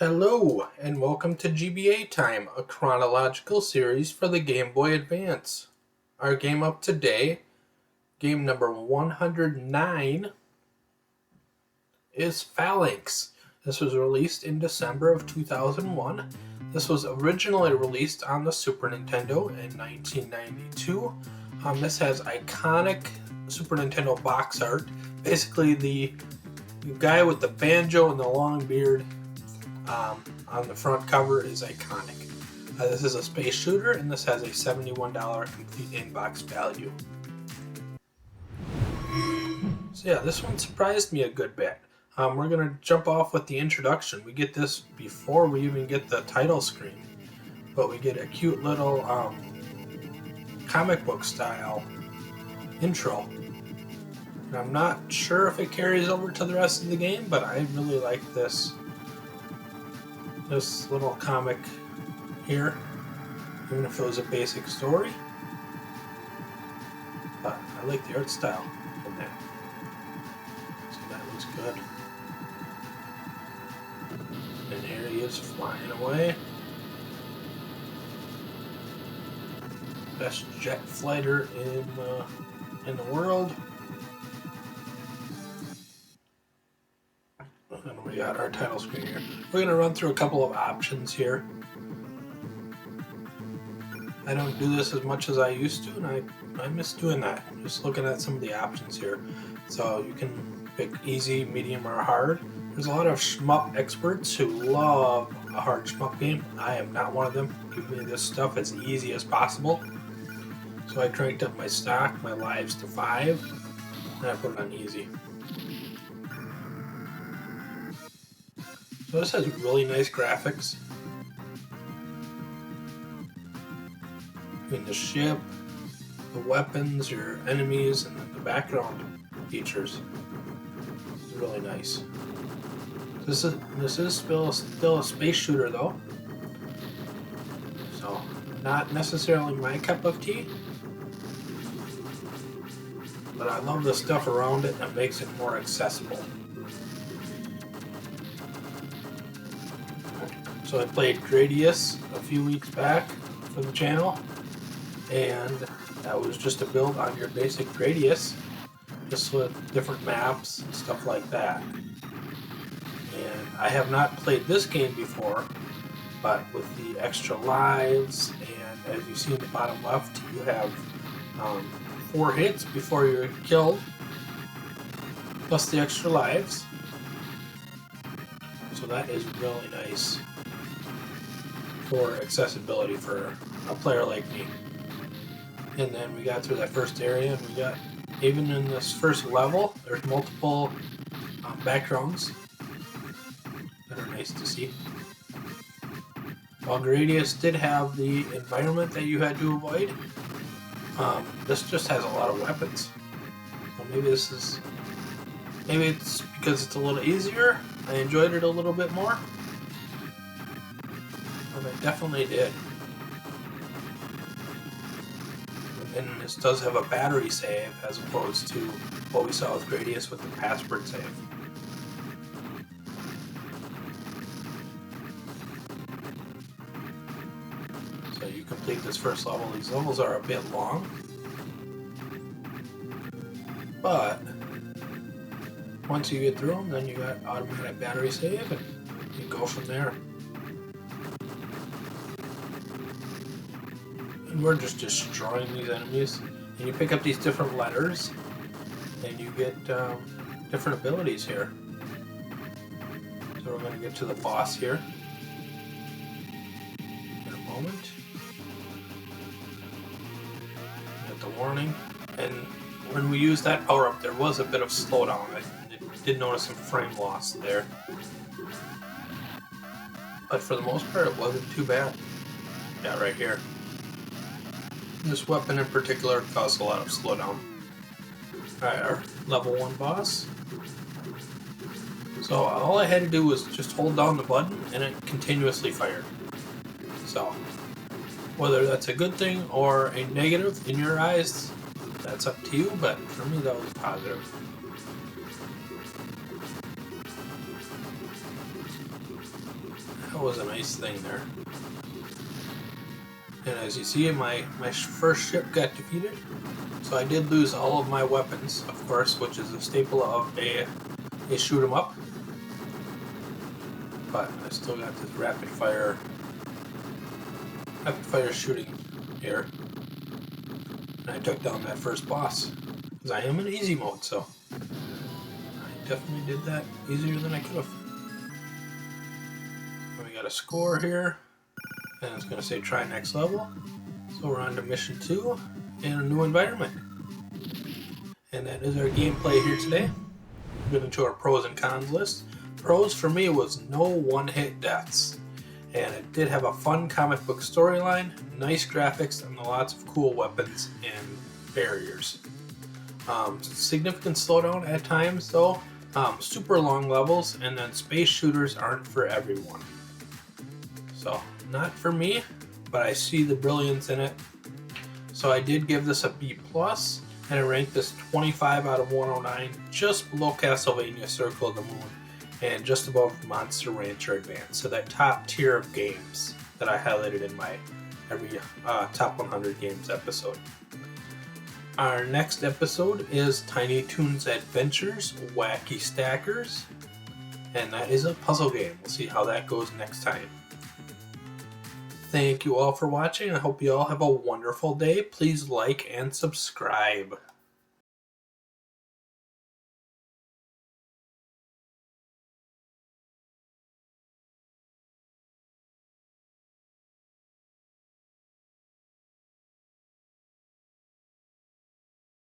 Hello, and welcome to GBA Time, a chronological series for the Game Boy Advance. Our game up today, game number 109, is Phalanx. This was released in December of 2001. This was originally released on the Super Nintendo in 1992. This has iconic Super Nintendo box art. Basically, the guy with the banjo and the long beard on the front cover is iconic. This is a space shooter, and this has a $71 complete in-box value. So yeah, this one surprised me a good bit. We're going to jump off with the introduction. We get this before we even get the title screen, but we get a cute little comic book style intro. And I'm not sure if it carries over to the rest of the game, but I really like this little comic here, even if it was a basic story. But I like the art style in that. So that looks good. And here he is flying away. Best jet fighter in the world. And we got our title screen here. We're going to run through a couple of options here. I don't do this as much as I used to, and I miss doing that. Just looking at some of the options here. So you can pick easy, medium, or hard. There's a lot of shmup experts who love a hard shmup game. I am not one of them. Give me this stuff as easy as possible. So I cranked up my stock, my lives to 5, and I put it on easy. So this has really nice graphics. I mean, the ship, the weapons, your enemies, and the background features. It's really nice. This is still a space shooter though. So not necessarily my cup of tea. But I love the stuff around it that makes it more accessible. So I played Gradius a few weeks back for the channel, and that was just a build on your basic Gradius, just with different maps and stuff like that. And I have not played this game before, but with the extra lives, and as you see in the bottom left, you have 4 hits before you're killed, plus the extra lives. So that is really nice for accessibility for a player like me. And then we got through that first area, and we got, even in this first level, there's multiple backgrounds that are nice to see. While Gradius did have the environment that you had to avoid, this just has a lot of weapons. So maybe it's because it's a little easier. I enjoyed it a little bit more. But I definitely did. And this does have a battery save as opposed to what we saw with Gradius with the password save. So you complete this first level. These levels are a bit long, but once you get through them, then you got automatic battery save, and you go from there. And we're just destroying these enemies. And you pick up these different letters, and you get different abilities here. So we're going to get to the boss here in a moment. Get the warning. And when we used that power-up, there was a bit of slowdown. I did notice some frame loss there. But for the most part, it wasn't too bad. Yeah, right here. This weapon in particular caused a lot of slowdown. Alright, our level 1 boss. So all I had to do was just hold down the button and it continuously fired. So whether that's a good thing or a negative in your eyes, that's up to you, but for me that was positive. That was a nice thing there. And as you see, my first ship got defeated. So I did lose all of my weapons, of course, which is a staple of a shoot 'em up. But I still got this rapid fire shooting here. And I took down that first boss. Because I am in easy mode, so I definitely did that easier than I could have. We got a score here. And it's going to say try next level. So we're on to mission 2 in a new environment. And that is our gameplay here today. We're going to our pros and cons list. Pros for me was no one-hit deaths. And it did have a fun comic book storyline, nice graphics, and lots of cool weapons and barriers. Significant slowdown at times though, super long levels, and then space shooters aren't for everyone. So, not for me, but I see the brilliance in it. So I did give this a B+, and I ranked this 25 out of 109, just below Castlevania Circle of the Moon, and just above Monster Rancher Advance. So that top tier of games that I highlighted in my every top 100 games episode. Our next episode is Tiny Toons Adventures Wacky Stackers, and that is a puzzle game. We'll see how that goes next time. Thank you all for watching. I hope you all have a wonderful day. Please like and subscribe.